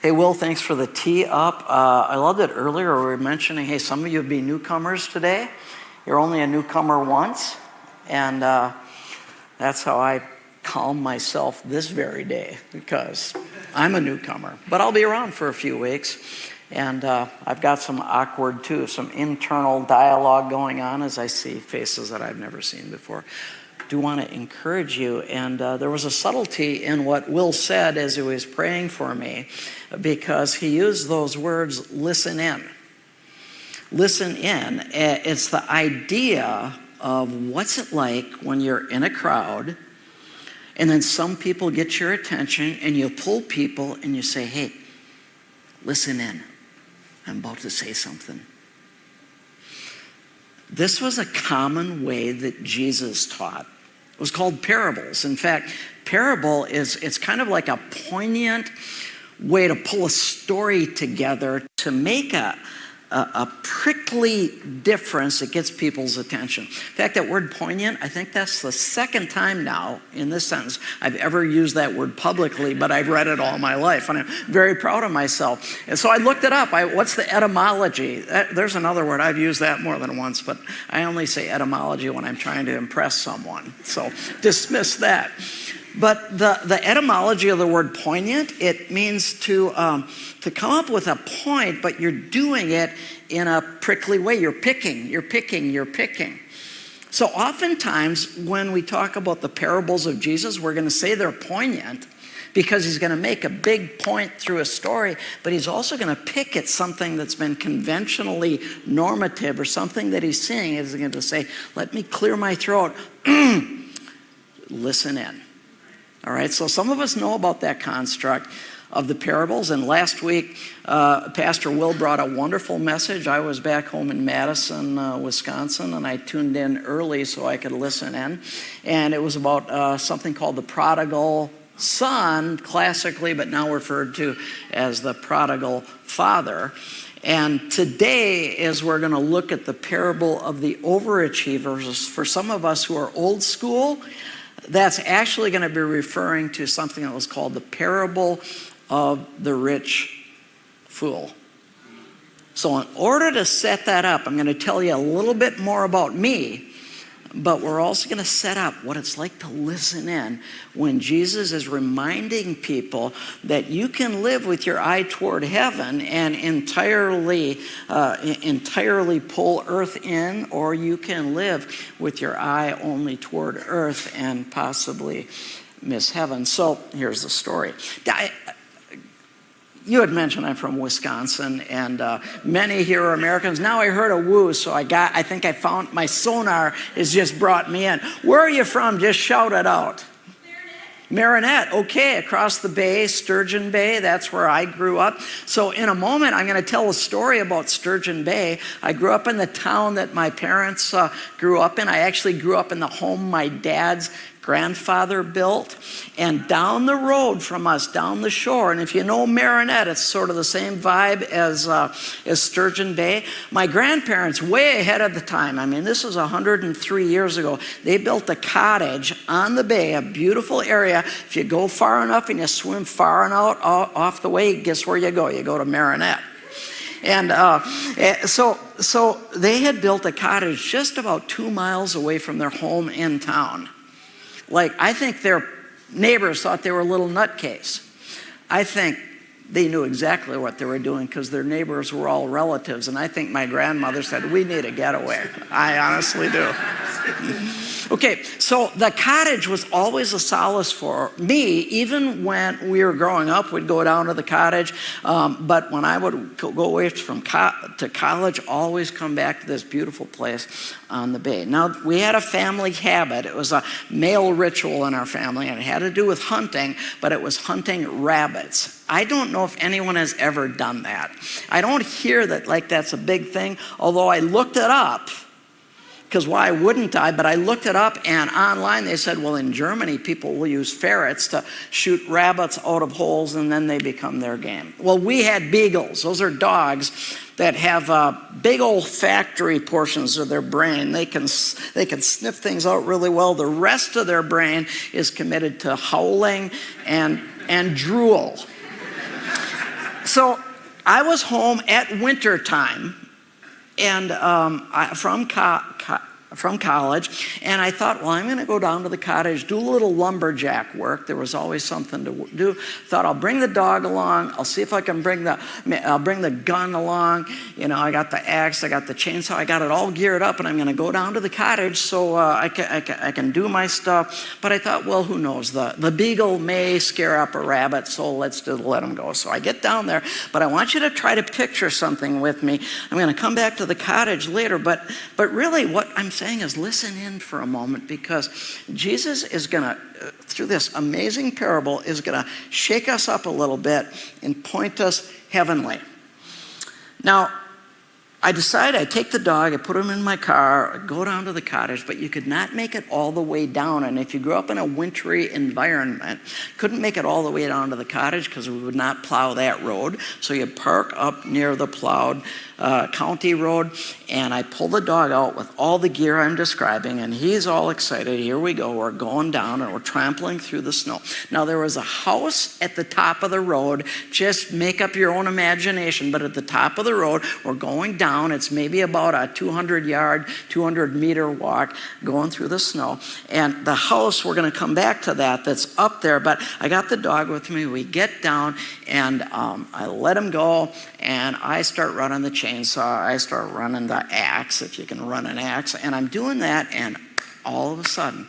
Hey, Will, thanks for the tee up. I loved it earlier. We were mentioning, hey, some of you would be newcomers today. You're only a newcomer once. And that's how I calm myself this very day, because I'm a newcomer. But I'll be around for a few weeks. And I've got some awkward, too, some internal dialogue going on as I see faces that I've never seen before. Do want to encourage you, and there was a subtlety in what Will said as he was praying for me, because he used those words, listen in. Listen in. It's the idea of what's it like when you're in a crowd, and then some people get your attention, and you pull people, and you say, hey, listen in. I'm about to say something. This was a common way that Jesus taught. It was called parables. In fact, parable it's kind of like a poignant way to pull a story together to make a prickly difference that gets people's attention. In fact, that word poignant, I think that's the second time now in this sentence I've ever used that word publicly, but I've read it all my life, and I'm very proud of myself. And so I looked it up. What's the etymology? There's another word. I've used that more than once, but I only say etymology when I'm trying to impress someone. So dismiss that. But the etymology of the word poignant, it means to come up with a point, but you're doing it in a prickly way. You're picking. So oftentimes when we talk about the parables of Jesus, we're going to say they're poignant because he's going to make a big point through a story, but he's also going to pick at something that's been conventionally normative or something that he's seeing. He's going to say, let me clear my throat. Listen in. All right, so some of us know about that construct of the parables. And last week, Pastor Will brought a wonderful message. I was back home in Madison, Wisconsin, and I tuned in early so I could listen in. And it was about something called the prodigal son, classically, but now referred to as the prodigal father. And today, as we're going to look at the parable of the overachievers, for some of us who are old school, that's actually going to be referring to something that was called the parable of the rich fool. So in order to set that up, I'm going to tell you a little bit more about me, but we're also going to set up what it's like to listen in when Jesus is reminding people that you can live with your eye toward heaven and entirely pull earth in, or you can live with your eye only toward earth and possibly miss heaven. So here's the story. You had mentioned I'm from Wisconsin, and many here are Americans. Now I heard a woo, so I think I found my sonar has just brought me in. Where are you from? Just shout it out. Marinette, okay, across the bay, Sturgeon Bay, that's where I grew up. So in a moment, I'm going to tell a story about Sturgeon Bay. I grew up in the town that my parents grew up in. I actually grew up in the home my dad's grandfather built, and down the road from us, down the shore, and if you know Marinette, it's sort of the same vibe as Sturgeon Bay. My grandparents, way ahead of the time, I mean, this is 103 years ago, they built a cottage on the bay, a beautiful area. If you go far enough and you swim far enough off the way, guess where you go? You go to Marinette. And so they had built a cottage just about 2 miles away from their home in town. Like, I think their neighbors thought they were a little nutcase. I think they knew exactly what they were doing because their neighbors were all relatives. And I think my grandmother said, we need a getaway. I honestly do. Okay, so the cottage was always a solace for me. Even when we were growing up, we'd go down to the cottage. But when I would go away to college, always come back to this beautiful place on the bay. Now, we had a family habit. It was a male ritual in our family, and it had to do with hunting, but it was hunting rabbits. I don't know if anyone has ever done that. I don't hear that like that's a big thing, although I looked it up. Because why wouldn't I? But I looked it up, and online they said, well, in Germany, people will use ferrets to shoot rabbits out of holes, and then they become their game. Well, we had beagles. Those are dogs that have big olfactory portions of their brain. They can sniff things out really well. The rest of their brain is committed to howling and drool. So I was home at winter time, and from college, and I thought, well, I'm going to go down to the cottage, do a little lumberjack work. There was always something to do. Thought I'll bring the dog along. I'll see if I can I'll bring the gun along. You know, I got the axe, I got the chainsaw, I got it all geared up, and I'm going to go down to the cottage so I can do my stuff. But I thought, well, who knows? The beagle may scare up a rabbit, so let's just let him go. So I get down there, but I want you to try to picture something with me. I'm going to come back to the cottage later, but really what I'm saying is listen in for a moment, because Jesus is going to, through this amazing parable, is going to shake us up a little bit and point us heavenly. Now, I decided I'd take the dog, I put him in my car, I'd go down to the cottage, but you could not make it all the way down. And if you grew up in a wintry environment, couldn't make it all the way down to the cottage because we would not plow that road. So you park up near the plowed county road, and I pull the dog out with all the gear I'm describing, and he's all excited. Here we go, we're going down, and we're trampling through the snow. Now, there was a house at the top of the road. Just make up your own imagination, but at the top of the road, we're going down. It's maybe about a 200-meter walk going through the snow. And the house, we're going to come back to that's up there, but I got the dog with me. We get down, and I let him go, and I start running the chainsaw. I start running the axe, if you can run an axe, and I'm doing that, and all of a sudden,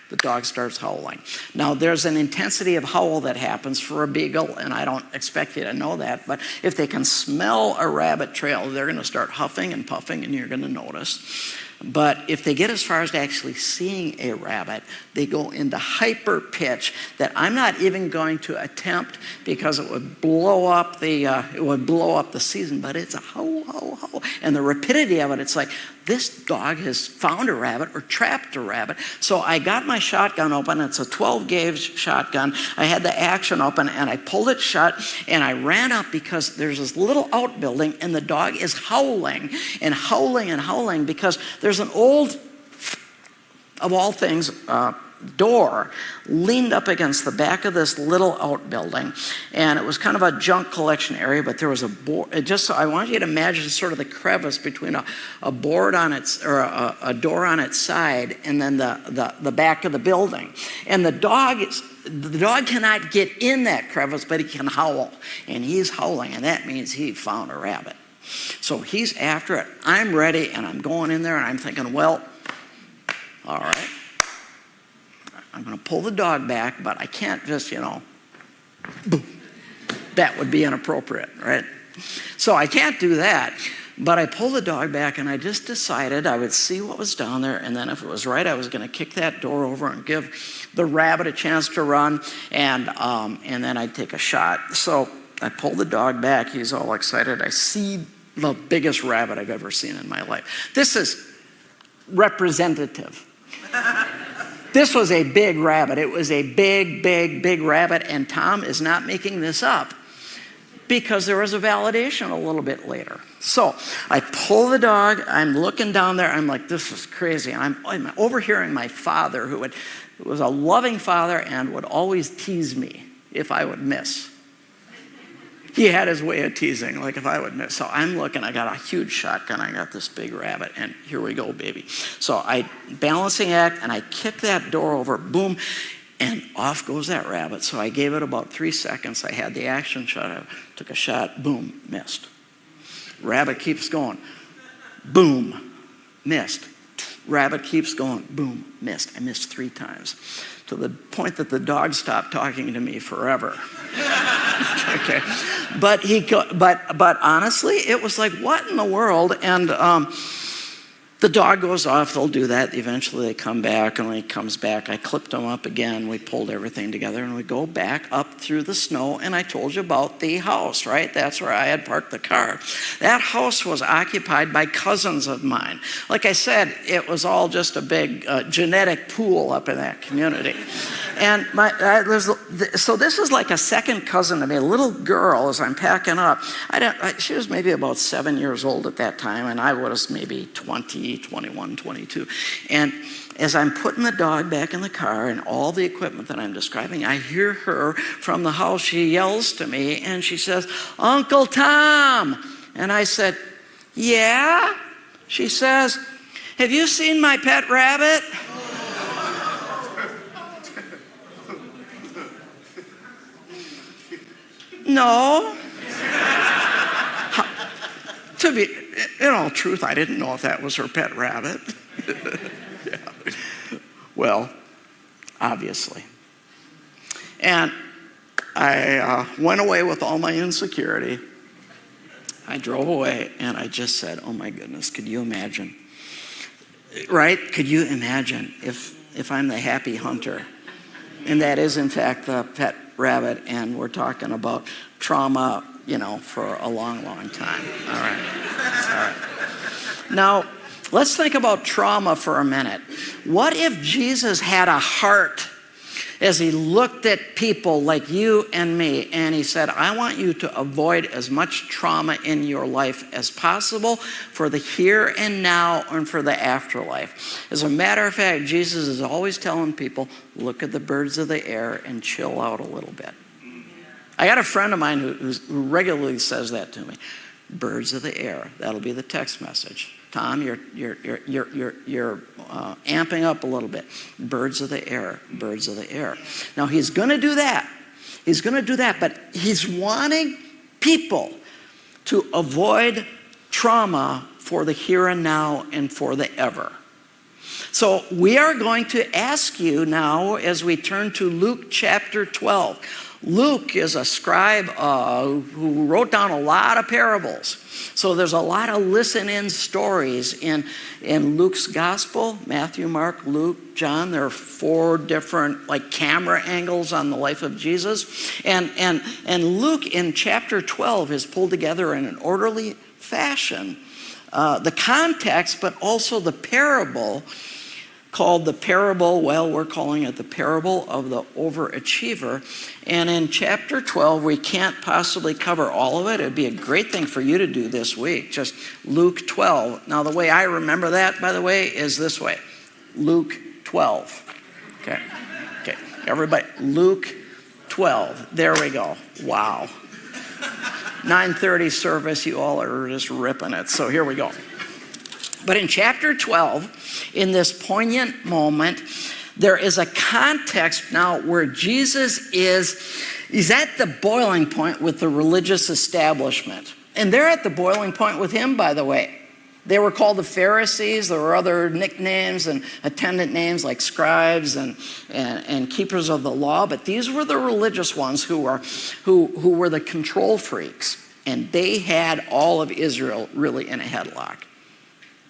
the dog starts howling. Now, there's an intensity of howl that happens for a beagle, and I don't expect you to know that, but if they can smell a rabbit trail, they're going to start huffing and puffing, and you're going to notice. But if they get as far as actually seeing a rabbit, they go into hyper pitch that I'm not even going to attempt, because it would blow up the season. But it's a howl, howl, howl, and the rapidity of it. It's like this dog has found a rabbit or trapped a rabbit. So I got my shotgun open. It's a 12-gauge shotgun. I had the action open, and I pulled it shut, and I ran up because there's this little outbuilding, and the dog is howling and howling and howling because there's an old, of all things, door leaned up against the back of this little outbuilding, and it was kind of a junk collection area, but there was a board. Just so I want you to imagine sort of the crevice between a board on its, or a door on its side, and then the back of the building. And the dog cannot get in that crevice, but he can howl, and he's howling, and that means he found a rabbit. So he's after it. I'm ready, and I'm going in there, and I'm thinking, well, all right, I'm going to pull the dog back, but I can't just, boom. That would be inappropriate, right? So I can't do that. But I pulled the dog back, and I just decided I would see what was down there, and then if it was right, I was going to kick that door over and give the rabbit a chance to run, and then I'd take a shot. So I pulled the dog back. He's all excited. I see the biggest rabbit I've ever seen in my life. This is representative. This was a big rabbit. It was a big, big, big rabbit, and Tom is not making this up, because there was a validation a little bit later. So I pull the dog. I'm looking down there. I'm like, this is crazy. I'm overhearing my father, who was a loving father and would always tease me if I would miss. He had his way of teasing, like if I would miss. So I'm looking, I got a huge shotgun, I got this big rabbit, and here we go, baby. So I balancing act, and I kick that door over, boom, and off goes that rabbit. So I gave it about 3 seconds. I had the action shot, I took a shot, boom, missed. Rabbit keeps going, boom, missed. Rabbit keeps going, boom, missed. I missed 3 times, to the point that the dog stopped talking to me forever. Okay, but honestly, it was like, what in the world? And the dog goes off. They'll do that. Eventually, they come back, and when he comes back, I clipped him up again. We pulled everything together, and we go back up through the snow. And I told you about the house, right? That's where I had parked the car. That house was occupied by cousins of mine. Like I said, it was all just a big genetic pool up in that community. And so this is like a second cousin to me. A little girl, as I'm packing up, she was maybe about 7 years old at that time, and I was maybe 20, 21, 22. And as I'm putting the dog back in the car and all the equipment that I'm describing, I hear her from the house. She yells to me, and she says, "Uncle Tom." And I said, "Yeah?" She says, "Have you seen my pet rabbit?" No. To be, in all truth, I didn't know if that was her pet rabbit. Yeah. Well, obviously. And I went away with all my insecurity. I drove away and I just said, "Oh my goodness, could you imagine?" Right? Could you imagine if I'm the happy hunter? And that is, in fact, the pet rabbit, and we're talking about trauma, for a long, long time. All right. Now, let's think about trauma for a minute. What if Jesus had a heart as he looked at people like you and me, and he said, "I want you to avoid as much trauma in your life as possible for the here and now and for the afterlife." As a matter of fact, Jesus is always telling people, look at the birds of the air and chill out a little bit. I got a friend of mine who regularly says that to me. Birds of the air. That'll be the text message. Tom, you're amping up a little bit. Birds of the air, birds of the air. Now he's going to do that. He's going to do that, but he's wanting people to avoid trauma for the here and now and for the ever. So we are going to ask you now as we turn to Luke chapter 12. Luke is a scribe who wrote down a lot of parables. So there's a lot of listen-in stories in Luke's gospel. Matthew, Mark, Luke, John. There are 4 different camera angles on the life of Jesus. And Luke in chapter 12 is pulled together in an orderly fashion. The context, but also the parable called the parable, we're calling it the parable of the overachiever. And in chapter 12, we can't possibly cover all of it. It'd be a great thing for you to do this week, just Luke 12. Now, the way I remember that, by the way, is this way. Luke 12. Okay, everybody, Luke 12. There we go. Wow. 9:30 service, you all are just ripping it. So here we go. But in chapter 12, in this poignant moment, there is a context now where Jesus is at the boiling point with the religious establishment. And they're at the boiling point with him, by the way. They were called the Pharisees. There were other nicknames and attendant names like scribes and keepers of the law. But these were the religious ones who were the control freaks. And they had all of Israel really in a headlock.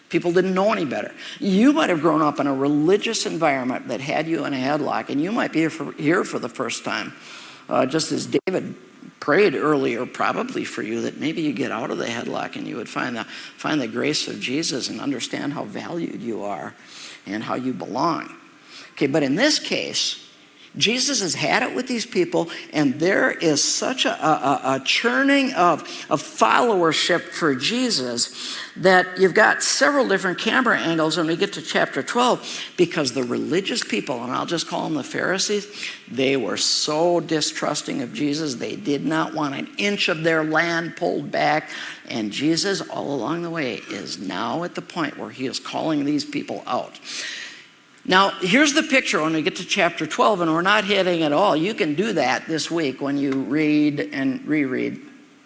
People didn't know any better. You might have grown up in a religious environment that had you in a headlock, and you might be here for the first time. Just as David prayed earlier, probably for you, that maybe you get out of the headlock and you would find the grace of Jesus and understand how valued you are and how you belong. Okay, but in this case, Jesus has had it with these people, and there is such a churning of followership for Jesus that you've got several different camera angles when we get to chapter 12, because the religious people, and I'll just call them the Pharisees, they were so distrusting of Jesus. They did not want an inch of their land pulled back. And Jesus, all along the way, is now at the point where he is calling these people out. Now, here's the picture when we get to chapter 12, and we're not hitting it all. You can do that this week when you read and reread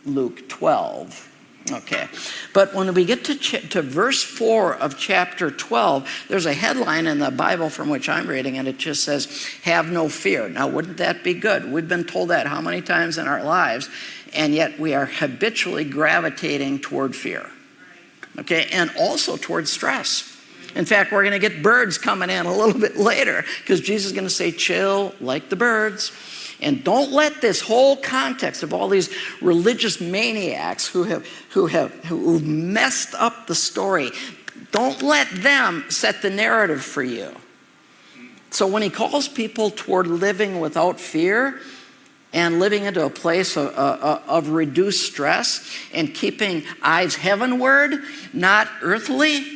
Luke 12. Okay. But when we get to verse 4 of chapter 12, there's a headline in the Bible from which I'm reading, and it just says, "Have no fear." Now, wouldn't that be good? We've been told that how many times in our lives, and yet we are habitually gravitating toward fear. Okay, and also toward stress. In fact, we're going to get birds coming in a little bit later, because Jesus is going to say, chill like the birds. And don't let this whole context of all these religious maniacs who've messed up the story, don't let them set the narrative for you. So when he calls people toward living without fear and living into a place of reduced stress and keeping eyes heavenward, not earthly,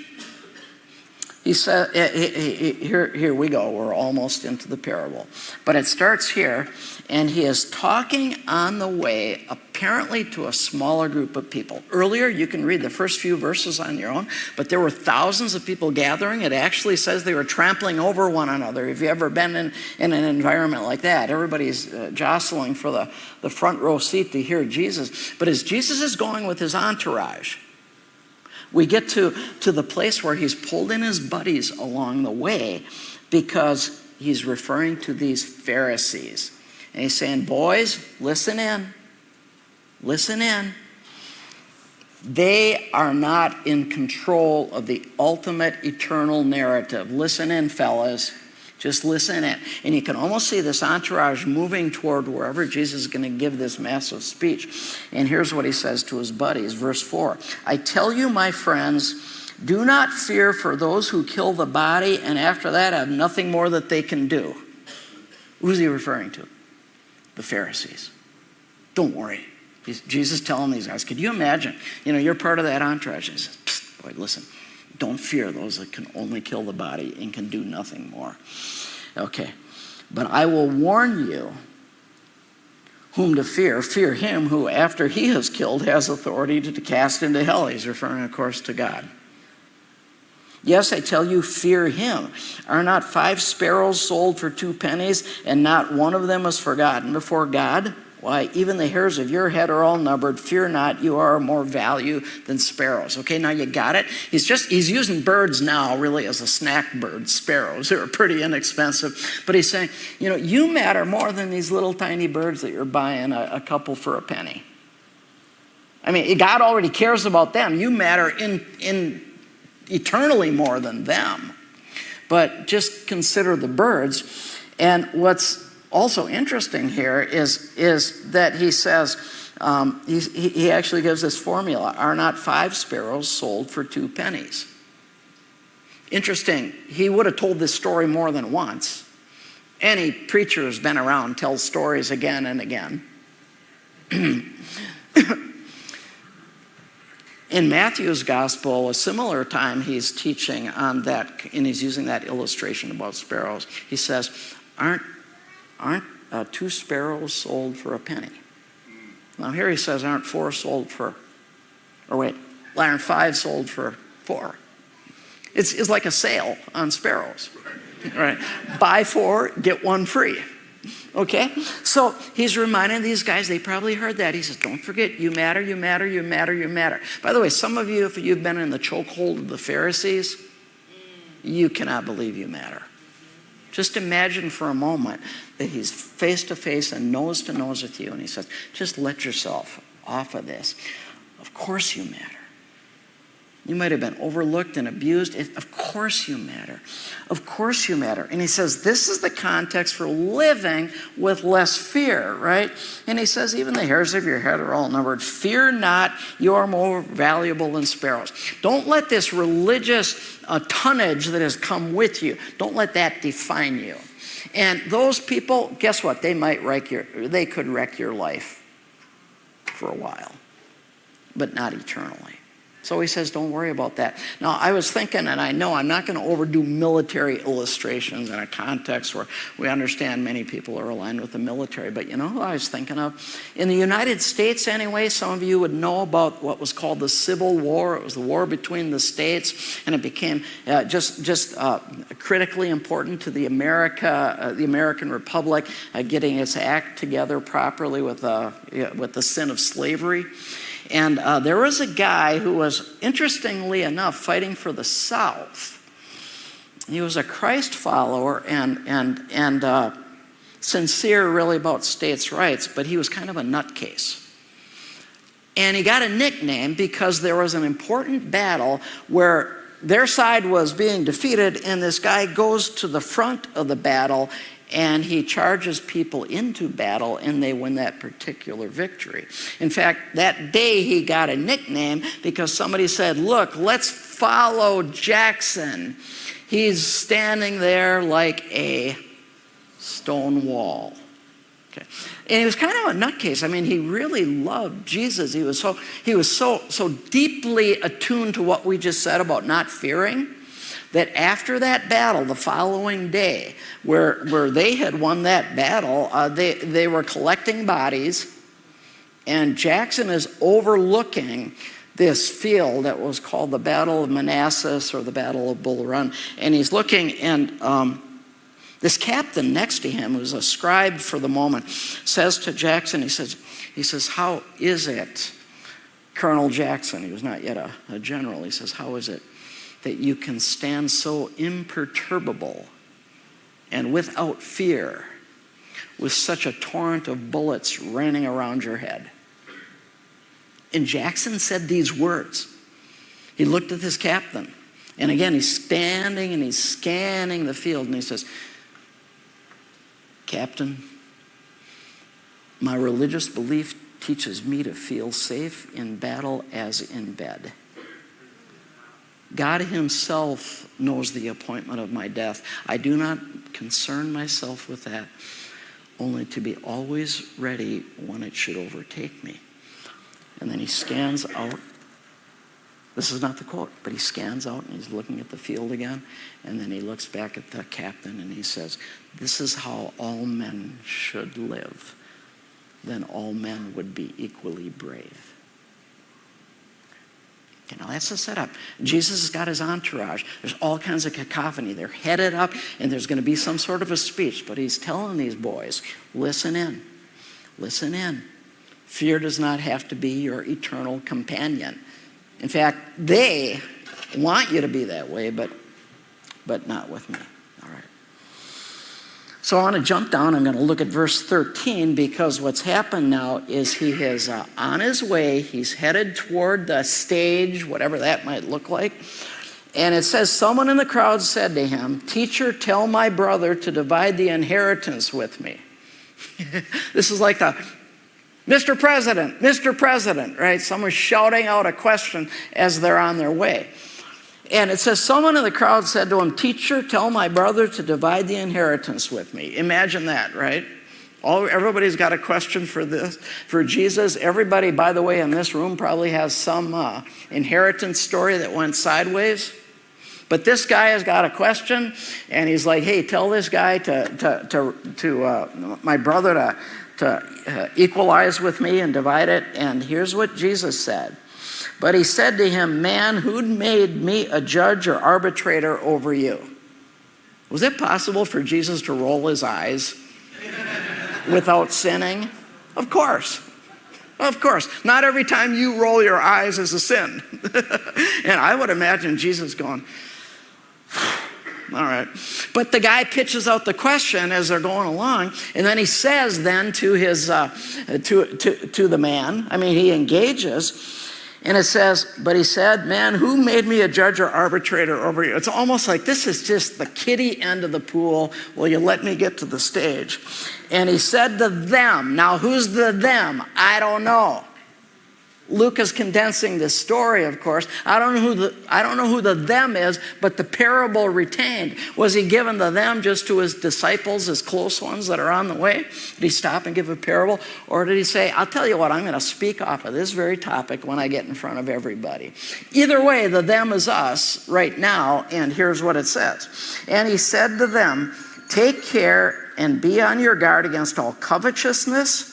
he said, here we go. We're almost into the parable. But it starts here, and he is talking on the way, apparently to a smaller group of people. Earlier, you can read the first few verses on your own, but there were thousands of people gathering. It actually says they were trampling over one another. Have you ever been in an environment like that? Everybody's jostling for the front row seat to hear Jesus. But as Jesus is going with his entourage, we get to the place where he's pulled in his buddies along the way because he's referring to these Pharisees. And he's saying, boys, listen in. Listen in. They are not in control of the ultimate eternal narrative. Listen in, fellas. Just listen in. And you can almost see this entourage moving toward wherever Jesus is going to give this massive speech. And here's what he says to his buddies, verse 4. I tell you, my friends, do not fear for those who kill the body and after that have nothing more that they can do. Who's he referring to? The Pharisees. Don't worry. Jesus telling these guys, could you imagine? You're part of that entourage. He says, boy, listen. Don't fear those that can only kill the body and can do nothing more. Okay. But I will warn you whom to fear. Fear him who, after he has killed, has authority to cast into hell. He's referring, of course, to God. Yes, I tell you, fear him. Are not 5 sparrows sold for 2 pennies, and not one of them is forgotten before God? Why, even the hairs of your head are all numbered. Fear not, you are of more value than sparrows. Okay, now you got it? He's using birds now really as a snack bird, sparrows. They're pretty inexpensive. But he's saying, you matter more than these little tiny birds that you're buying a couple for a penny. I mean, God already cares about them. You matter in eternally more than them. But just consider the birds. And what's also interesting here is that he says, he actually gives this formula, are not 5 sparrows sold for 2 pennies? Interesting, he would have told this story more than once. Any preacher who's been around tells stories again and again. In Matthew's gospel, a similar time he's teaching on that, and he's using that illustration about sparrows. He says, aren't 2 sparrows sold for a penny? Now here he says, aren't 5 sold for 4? It's like a sale on sparrows, right? Buy 4, get 1 free. Okay? So he's reminding these guys, they probably heard that. He says, don't forget, you matter, you matter, you matter, you matter. By the way, some of you, if you've been in the chokehold of the Pharisees, you cannot believe you matter. Just imagine for a moment that he's face to face and nose to nose with you, and he says, just let yourself off of this. Of course you matter. You might have been overlooked and abused. Of course you matter. Of course you matter. And he says, this is the context for living with less fear, right? And he says, even the hairs of your head are all numbered. Fear not, you are more valuable than sparrows. Don't let this religious tonnage that has come with you, don't let that define you. And those people, guess what? They could wreck your life for a while, but not eternally. So he says, don't worry about that. Now, I was thinking, and I know I'm not going to overdo military illustrations in a context where we understand many people are aligned with the military, but you know who I was thinking of? In the United States, anyway, some of you would know about what was called the Civil War. It was the war between the states, and it became just critically important to the American Republic getting its act together properly with the sin of slavery. And there was a guy who was, interestingly enough, fighting for the South. He was a Christ follower and sincere really about states' rights, but he was kind of a nutcase. And he got a nickname because there was an important battle where their side was being defeated, and this guy goes to the front of the battle and he charges people into battle, and they win that particular victory. In fact, that day he got a nickname because somebody said, look, let's follow Jackson. He's standing there like a stone wall. Okay. And he was kind of a nutcase. I mean, he really loved Jesus. He was so deeply attuned to what we just said about not fearing, that after that battle, the following day, where they had won that battle, they were collecting bodies, and Jackson is overlooking this field that was called the Battle of Manassas or the Battle of Bull Run. And he's looking, and this captain next to him, who's a scribe for the moment, says to Jackson, he says, how is it, Colonel Jackson? He was not yet a general. He says, how is it that you can stand so imperturbable and without fear with such a torrent of bullets raining around your head? And Jackson said these words. He looked at his captain. And again, he's standing and he's scanning the field. And he says, Captain, my religious belief teaches me to feel safe in battle as in bed. God himself knows the appointment of my death. I do not concern myself with that, only to be always ready when it should overtake me. And then he scans out. This is not the quote, but he scans out and he's looking at the field again. And then he looks back at the captain and he says, this is how all men should live. Then all men would be equally brave. Okay, now that's the setup. Jesus has got his entourage. There's all kinds of cacophony. They're headed up and there's going to be some sort of a speech. But he's telling these boys, listen in. Listen in. Fear does not have to be your eternal companion. In fact, they want you to be that way, but not with me. All right. So I want to jump down. I'm going to look at verse 13, because what's happened now is he is on his way. He's headed toward the stage, whatever that might look like. And it says, someone in the crowd said to him, Teacher, tell my brother to divide the inheritance with me. This is like the Mr. President, right? Someone's shouting out a question as they're on their way. And it says, someone in the crowd said to him, Teacher, tell my brother to divide the inheritance with me. Imagine that, right? Everybody's got a question for Jesus. Everybody, by the way, in this room probably has some inheritance story that went sideways. But this guy has got a question, and he's like, hey, tell this guy to my brother to equalize with me and divide it. And here's what Jesus said. But he said to him, man, who made me a judge or arbitrator over you? Was it possible for Jesus to roll his eyes without sinning? Of course. Of course. Not every time you roll your eyes is a sin. And I would imagine Jesus going, all right. But the guy pitches out the question as they're going along, and then he says then to his to the man, I mean, he engages, and it says, but he said, man, who made me a judge or arbitrator over you? It's almost like this is just the kiddie end of the pool. Will you let me get to the stage? And he said to them, now who's the them? I don't know. Luke is condensing this story, of course. I don't know who the them is, but the parable retained. Was he given the them just to his disciples, his close ones that are on the way? Did he stop and give a parable? Or did he say, I'll tell you what, I'm going to speak off of this very topic when I get in front of everybody? Either way, the them is us right now, and here's what it says. And he said to them, take care and be on your guard against all covetousness,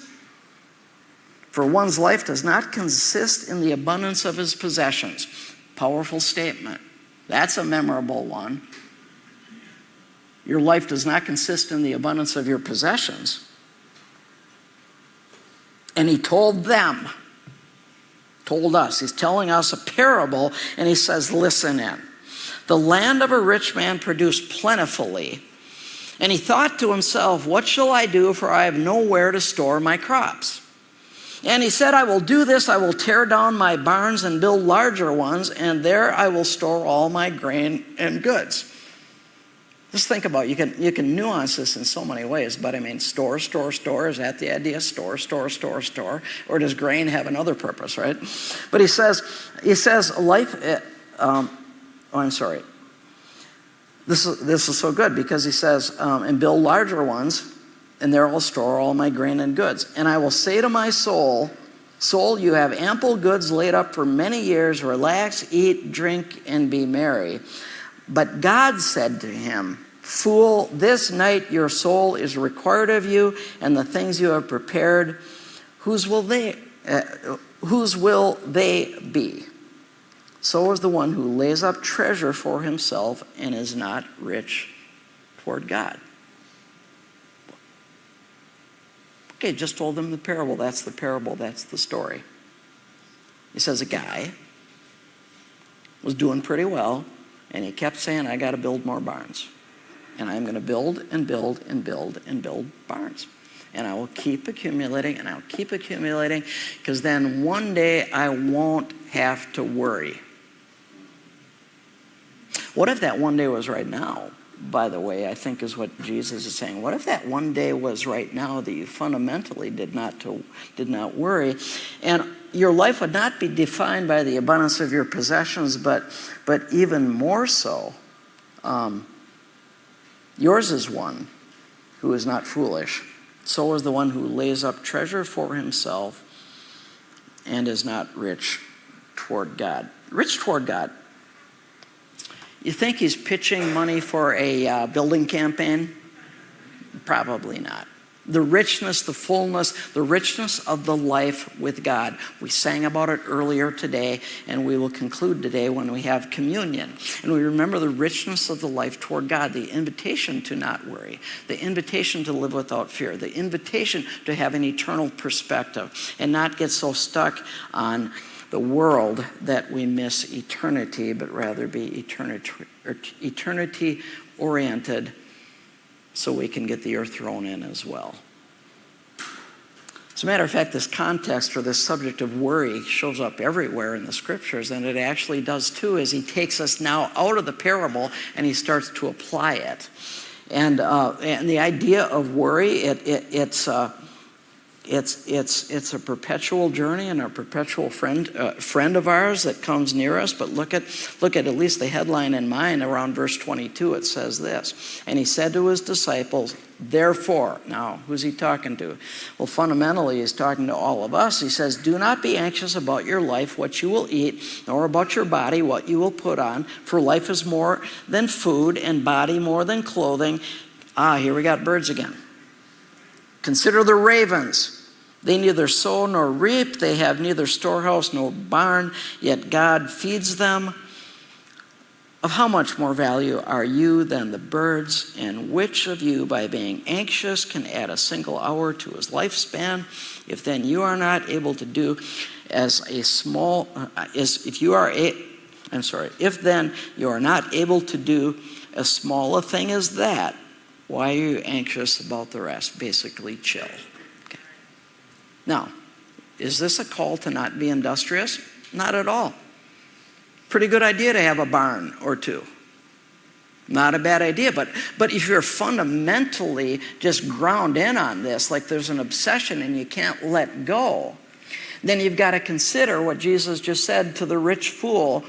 for one's life does not consist in the abundance of his possessions. Powerful statement. That's a memorable one. Your life does not consist in the abundance of your possessions. And he told them, told us, he's telling us a parable, and he says, listen in. The land of a rich man produced plentifully, and he thought to himself, what shall I do, for I have nowhere to store my crops? And he said, I will do this, I will tear down my barns and build larger ones, and there I will store all my grain and goods. Just think about it. You can nuance this in so many ways, but I mean, store, is that the idea? Store, or does grain have another purpose, right? But he says, life, This is so good because he says, and build larger ones, and there I'll store all my grain and goods. And I will say to my soul, soul, you have ample goods laid up for many years. Relax, eat, drink, and be merry. But God said to him, fool, this night your soul is required of you, and the things you have prepared, whose will they be? So is the one who lays up treasure for himself and is not rich toward God. Okay, just told them the parable. That's the parable. That's the story. He says a guy was doing pretty well, and he kept saying, I got to build more barns. And I'm going to build and build and build and build barns. And I will keep accumulating, and I'll keep accumulating, because then one day I won't have to worry. What if that one day was right now? By the way, I think is what Jesus is saying. What if that one day was right now that you fundamentally did not worry? And your life would not be defined by the abundance of your possessions, but even more so, yours is one who is not foolish. So is the one who lays up treasure for himself and is not rich toward God. Rich toward God. You think he's pitching money for a building campaign? Probably not. The richness, the fullness, the richness of the life with God. We sang about it earlier today, and we will conclude today when we have communion. And we remember the richness of the life toward God, the invitation to not worry, the invitation to live without fear, the invitation to have an eternal perspective and not get so stuck on the world that we miss eternity, but rather be eternity oriented so we can get the earth thrown in as well. As a matter of fact, this context or this subject of worry shows up everywhere in the scriptures, and it actually does too, as he takes us now out of the parable and he starts to apply it. And the idea of worry, it's a perpetual journey and a perpetual friend of ours that comes near us. But look at least the headline in mine around verse 22. It says this, and he said to his disciples, therefore. Now, who's he talking to? Well, fundamentally, he's talking to all of us. He says, do not be anxious about your life, what you will eat, nor about your body, what you will put on. For life is more than food, and body more than clothing. Here we got birds again. Consider the ravens. They neither sow nor reap. They have neither storehouse nor barn, yet God feeds them. Of how much more value are you than the birds? And which of you, by being anxious, can add a single hour to his lifespan? If then you are not able to do if then you are not able to do as small a thing as that, why are you anxious about the rest? Basically, chill. Okay. Now, is this a call to not be industrious? Not at all. Pretty good idea to have a barn or two. Not a bad idea, but if you're fundamentally just ground in on this, like there's an obsession and you can't let go, then you've got to consider what Jesus just said to the rich fool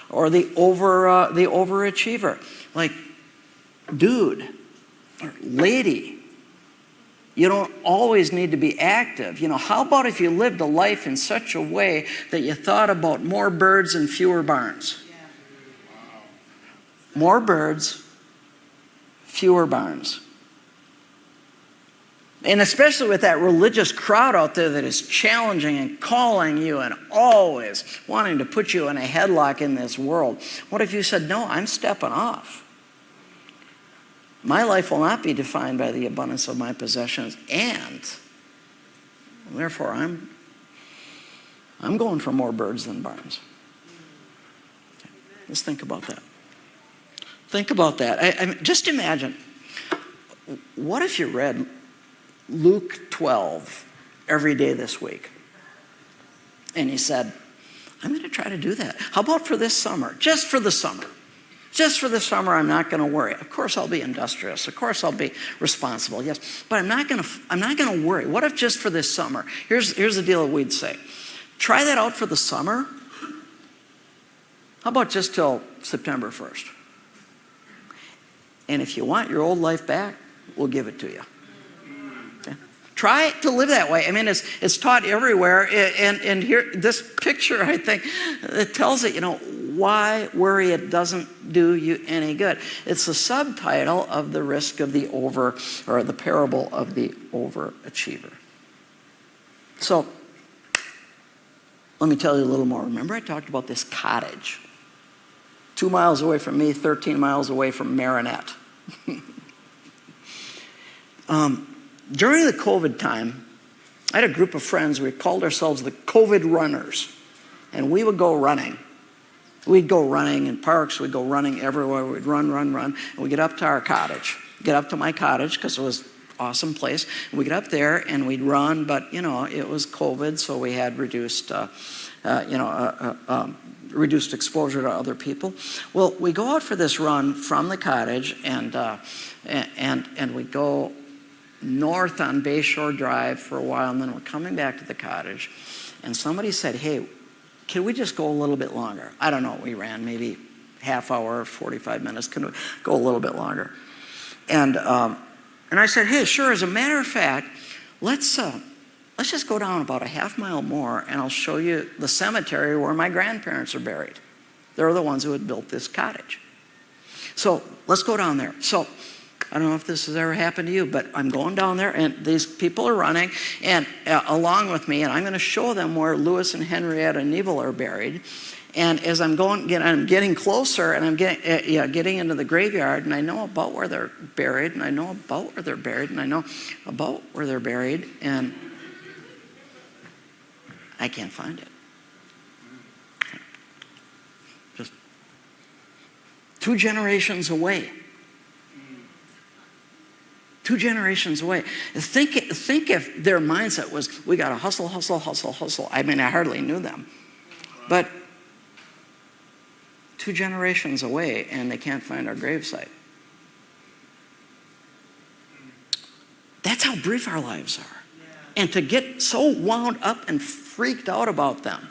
or the overachiever. Like, dude, or lady, you don't always need to be active. How about if you lived a life in such a way that you thought about more birds and fewer barns? Yeah. Wow. More birds, fewer barns. And especially with that religious crowd out there that is challenging and calling you and always wanting to put you in a headlock in this world. What if you said, no, I'm stepping off? My life will not be defined by the abundance of my possessions, and therefore I'm going for more birds than barns. Okay. Let's think about that. Think about that. I mean, just imagine, what if you read Luke 12 every day this week? And you said, I'm going to try to do that. How about for this summer? Just for the summer. Just for the summer, I'm not going to worry. Of course, I'll be industrious. Of course, I'll be responsible. Yes, but I'm not going to worry. What if just for this summer? Here's the deal that we'd say. Try that out for the summer. How about just till September 1st? And if you want your old life back, we'll give it to you. Okay? Try to live that way. I mean, it's taught everywhere. And here, this picture, I think, it tells it, why worry? It doesn't do you any good. It's the subtitle of the risk of the the parable of the overachiever. So, let me tell you a little more. Remember I talked about this cottage. 2 miles away from me, 13 miles away from Marinette. During the COVID time, I had a group of friends. We called ourselves the COVID runners. And we would go running. We'd go running in parks. We'd go running everywhere. We'd run. And we'd get up to our cottage. Get up to my cottage because it was an awesome place. And we'd get up there and we'd run. But, it was COVID, so we had reduced exposure to other people. Well, we go out for this run from the cottage, and we go north on Bayshore Drive for a while, and then we're coming back to the cottage. And somebody said, "Hey, can we just go a little bit longer?" I don't know. We ran maybe half hour, 45 minutes. Can we go a little bit longer? And I said, "Hey, sure. As a matter of fact, let's just go down about a half mile more, and I'll show you the cemetery where my grandparents are buried. They're the ones who had built this cottage. So let's go down there." So I don't know if this has ever happened to you, but I'm going down there, and these people are running and along with me, and I'm going to show them where Louis and Henrietta Neville are buried. And as I'm getting closer, and I'm getting into the graveyard, and I know about where they're buried, and I know about where they're buried, and I know about where they're buried, and I can't find it. Just 2 generations away. 2 generations away. Think if their mindset was, we got to hustle. I mean, I hardly knew them. But 2 generations away, and they can't find our gravesite. That's how brief our lives are. And to get so wound up and freaked out about them,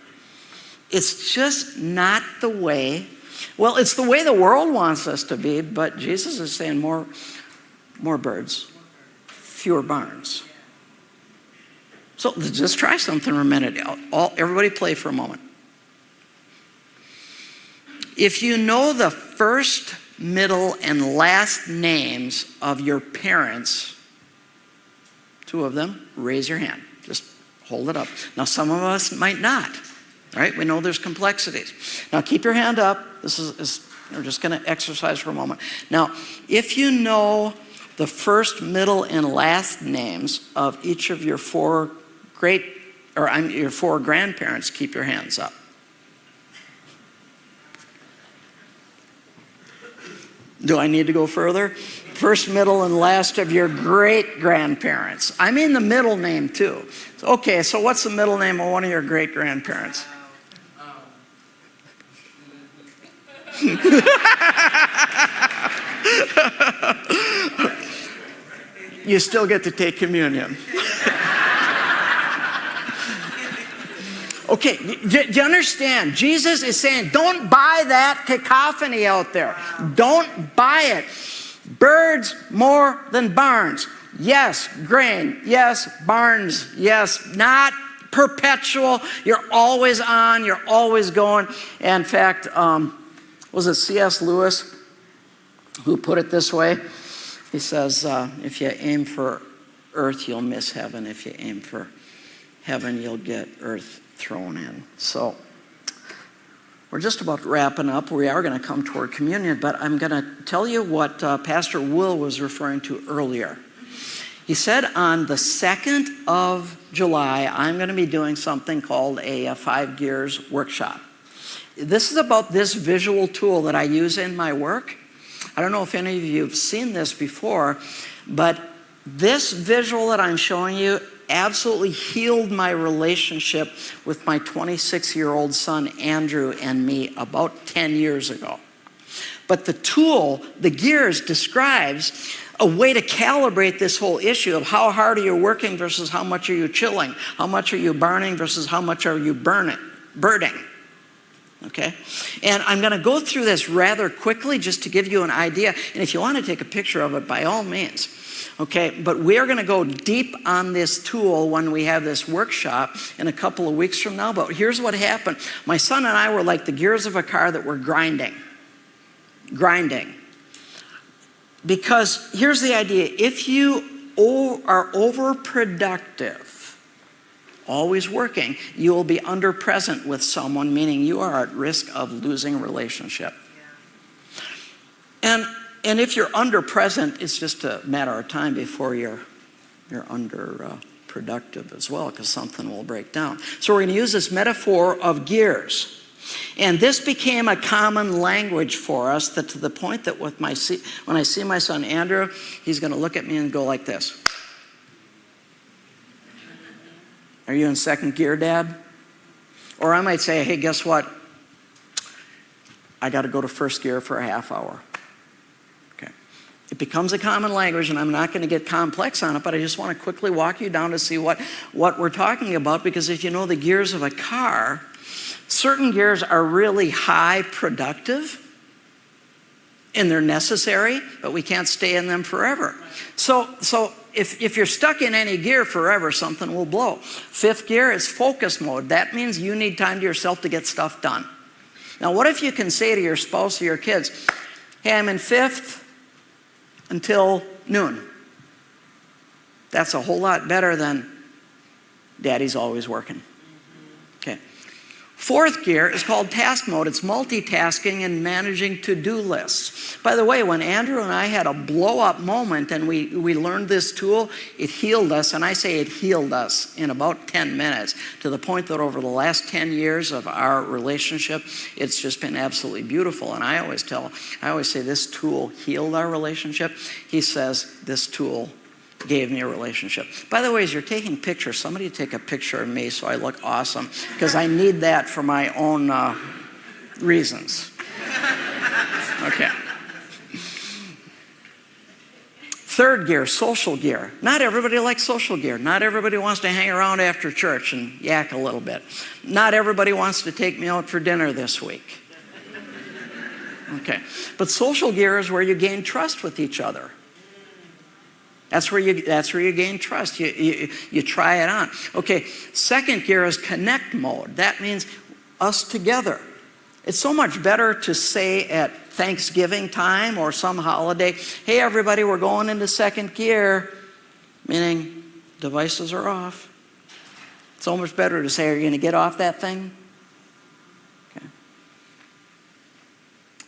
it's just not the way. Well, it's the way the world wants us to be, but Jesus is saying more birds, fewer barns. So just try something for a minute. Everybody play for a moment. If you know the first, middle, and last names of your parents, 2 of them, raise your hand. Just hold it up. Now, some of us might not, right? We know there's complexities. Now, keep your hand up. We're just going to exercise for a moment. Now, if you know the first, middle, and last names of each of your 4 grandparents, keep your hands up. Do I need to go further? First, middle, and last of your great-grandparents. I mean the middle name, too. Okay, so what's the middle name of one of your great-grandparents? You still get to take communion. Okay, do you understand? Jesus is saying, don't buy that cacophony out there. Don't buy it. Birds more than barns. Yes, grain. Yes, barns. Yes, not perpetual. You're always on. You're always going. In fact, was it C.S. Lewis who put it this way? He says, if you aim for earth, you'll miss heaven. If you aim for heaven, you'll get earth thrown in. So we're just about wrapping up. We are going to come toward communion, but I'm going to tell you what Pastor Will was referring to earlier. He said on the 2nd of July, I'm going to be doing something called a 5 Gears workshop. This is about this visual tool that I use in my work. I don't know if any of you have seen this before, but this visual that I'm showing you absolutely healed my relationship with my 26-year-old son, Andrew, and me about 10 years ago. But the tool, the gears, describes a way to calibrate this whole issue of how hard are you working versus how much are you chilling, how much are you burning versus how much are you birding. Okay? And I'm going to go through this rather quickly just to give you an idea. And if you want to take a picture of it, by all means. Okay? But we are going to go deep on this tool when we have this workshop in a couple of weeks from now. But here's what happened. My son and I were like the gears of a car that were grinding. Because here's the idea. If you are overproductive, always working, you will be underpresent with someone, meaning you are at risk of losing relationship. And if you're underpresent, it's just a matter of time before you're underproductive as well, because something will break down. So we're going to use this metaphor of gears. And this became a common language for us, that to the point that when I see my son Andrew, he's going to look at me and go like this. Are you in second gear, Dad? Or I might say, hey, guess what? I got to go to first gear for a half hour. Okay. It becomes a common language, and I'm not going to get complex on it, but I just want to quickly walk you down to see what we're talking about, because if you know the gears of a car, certain gears are really high productive, and they're necessary, but we can't stay in them forever. So if you're stuck in any gear forever, something will blow. Fifth gear is focus mode. That means you need time to yourself to get stuff done. Now, what if you can say to your spouse or your kids, hey, I'm in fifth until noon. That's a whole lot better than Daddy's always working. Okay. Fourth gear is called task mode. It's multitasking and managing to-do lists. By the way, when Andrew and I had a blow-up moment and we learned this tool, it healed us, and I say it healed us in about 10 minutes, to the point that over the last 10 years of our relationship, it's just been absolutely beautiful. And I always say this tool healed our relationship. He says this tool gave me a relationship. By the way, as you're taking pictures, somebody take a picture of me so I look awesome, because I need that for my own reasons. Okay. Third gear, social gear. Not everybody likes social gear. Not everybody wants to hang around after church and yak a little bit. Not everybody wants to take me out for dinner this week. Okay. But social gear is where you gain trust with each other. That's where you gain trust. You try it on. Okay, second gear is connect mode. That means us together. It's so much better to say at Thanksgiving time or some holiday, hey everybody, we're going into second gear, meaning devices are off. It's so much better to say, are you going to get off that thing? Okay.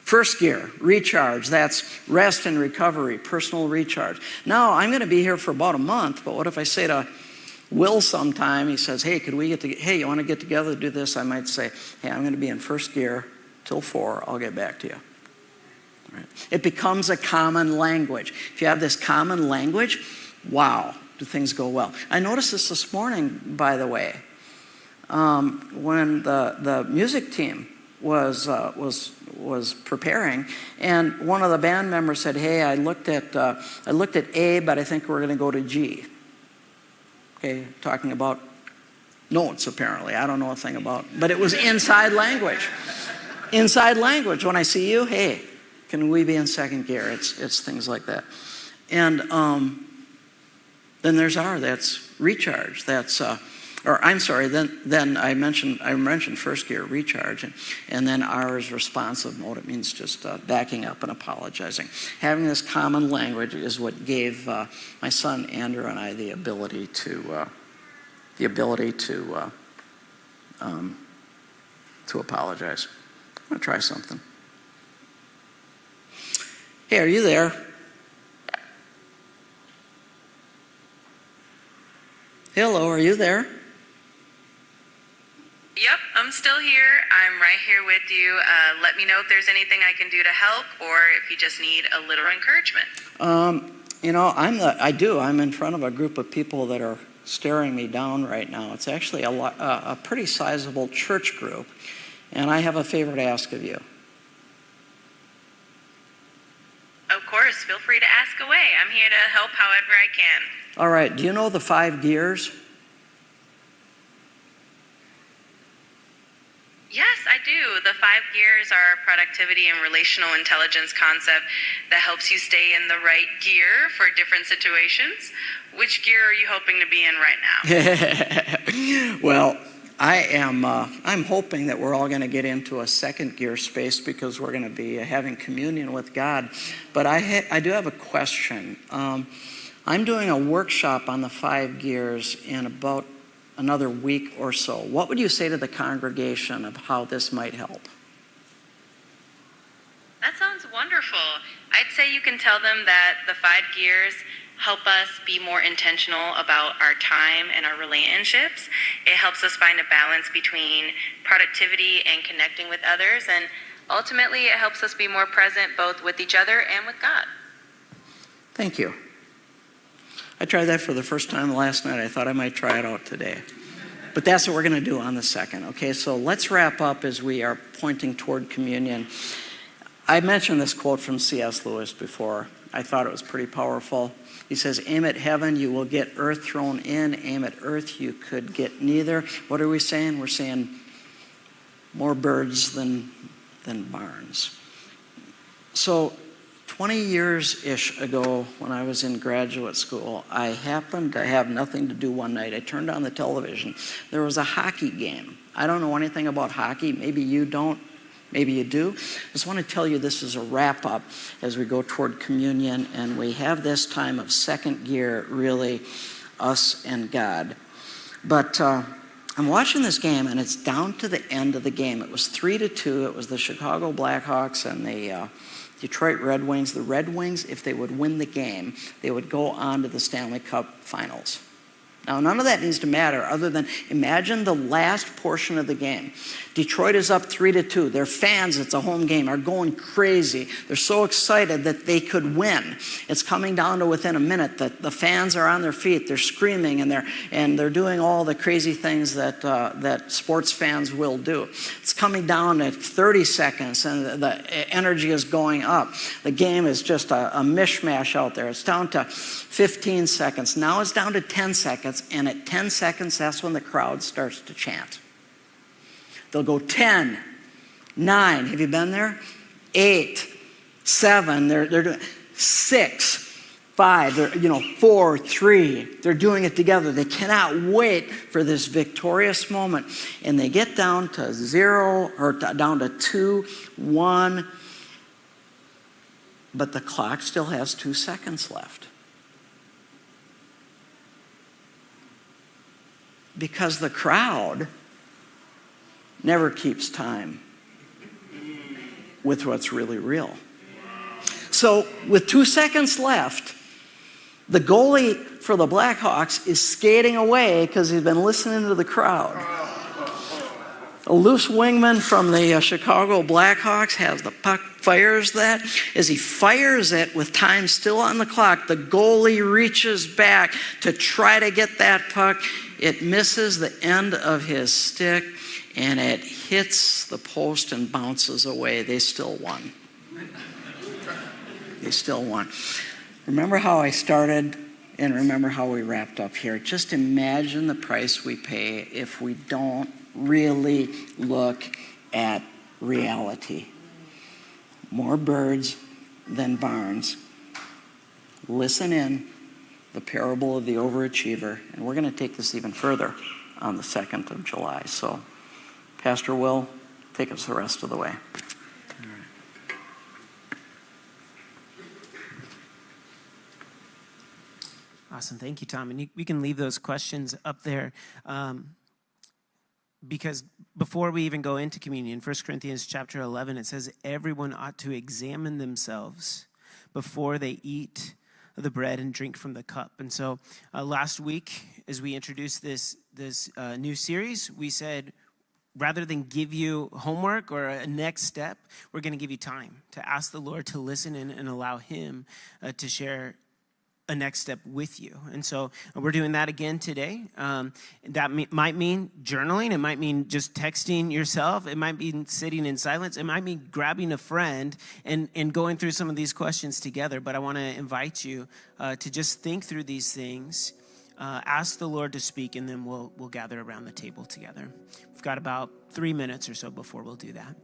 First gear, recharge. That's rest and recovery, personal recharge. Now, I'm going to be here for about a month, but what if I say to Will sometime, he says, hey, hey, you want to get together to do this? I might say, hey, I'm going to be in first gear till 4. I'll get back to you. All right. It becomes a common language. If you have this common language, wow, do things go well. I noticed this morning, by the way, when the music team was preparing, and one of the band members said, hey, I looked at A, but I think we're going to go to G. Okay, talking about notes, apparently. I don't know a thing about, but it was inside language. Inside language. When I see you, hey, can we be in second gear? It's things like that. And then there's R, that's recharge. That's then I mentioned first gear, recharge, and then R is responsive mode. It means just backing up and apologizing. Having this common language is what gave my son Andrew and I the ability to apologize. I'm going to try something. Hey, are you there? Hello, are you there? Yep, I'm still here. I'm right here with you. Let me know if there's anything I can do to help, or if you just need a little encouragement. I'm in front of a group of people that are staring me down right now. It's actually a pretty sizable church group, and I have a favor to ask of you. Of course, feel free to ask away. I'm here to help however I can. All right, do you know the 5 gears? Yes, I do. The 5 gears are a productivity and relational intelligence concept that helps you stay in the right gear for different situations. Which gear are you hoping to be in right now? Well, I'm hoping that we're all going to get into a second gear space because we're going to be having communion with God. But I do have a question. I'm doing a workshop on the 5 gears in about another week or so. What would you say to the congregation of how this might help? That sounds wonderful. I'd say you can tell them that the 5 gears help us be more intentional about our time and our relationships. It helps us find a balance between productivity and connecting with others. And ultimately, it helps us be more present both with each other and with God. Thank you. I tried that for the first time last night. I thought I might try it out today. But that's what we're going to do on the second. Okay, so let's wrap up as we are pointing toward communion. I mentioned this quote from C.S. Lewis before. I thought it was pretty powerful. He says, aim at heaven, you will get earth thrown in. Aim at earth, you could get neither. What are we saying? We're saying more birds than barns. So 20 years-ish ago, when I was in graduate school, I happened to have nothing to do one night. I turned on the television. There was a hockey game. I don't know anything about hockey. Maybe you don't. Maybe you do. I just want to tell you this is a wrap-up as we go toward communion, and we have this time of second gear, really, us and God. But I'm watching this game, and it's down to the end of the game. It was 3-2. It was the Chicago Blackhawks and the Detroit Red Wings. The Red Wings, if they would win the game, they would go on to the Stanley Cup Finals. Now, none of that needs to matter other than imagine the last portion of the game. Detroit is up 3-2. Their fans, it's a home game, are going crazy. They're so excited that they could win. It's coming down to within a minute that the fans are on their feet. They're screaming and they're doing all the crazy things that sports fans will do. It's coming down to 30 seconds and the energy is going up. The game is just a mishmash out there. It's down to 15 seconds. Now it's down to 10 seconds, and at 10 seconds, that's when the crowd starts to chant. They'll go 10, 9, have you been there? 8, 7, they're doing 6, 5, 4, 3. They're doing it together. They cannot wait for this victorious moment. And they get down to 0 or down to 2, 1, but the clock still has 2 seconds left. Because the crowd never keeps time with what's really real. So with 2 seconds left, the goalie for the Blackhawks is skating away because he's been listening to the crowd. A loose wingman from the Chicago Blackhawks has the puck, fires that. As he fires it with time still on the clock, the goalie reaches back to try to get that puck. It misses the end of his stick, and it hits the post and bounces away. They still won. They still won. Remember how I started, and remember how we wrapped up here. Just imagine the price we pay if we don't really look at reality. More birds than barns. Listen in. The parable of the overachiever. And we're going to take this even further on the 2nd of July. So, Pastor Will, take us the rest of the way. All right. Awesome. Thank you, Tom. And we can leave those questions up there. Because before we even go into communion, 1 Corinthians chapter 11, it says everyone ought to examine themselves before they eat the bread and drink from the cup. And so last week, as we introduced this new series, we said, rather than give you homework or a next step, we're going to give you time to ask the Lord to listen in and allow him to share a next step with you. And so we're doing that again today. That might mean journaling. It might mean just texting yourself. It might mean sitting in silence. It might mean grabbing a friend and going through some of these questions together. But I want to invite you to just think through these things ask the Lord to speak, and then we'll gather around the table together. We've got about 3 minutes or so before we'll do that.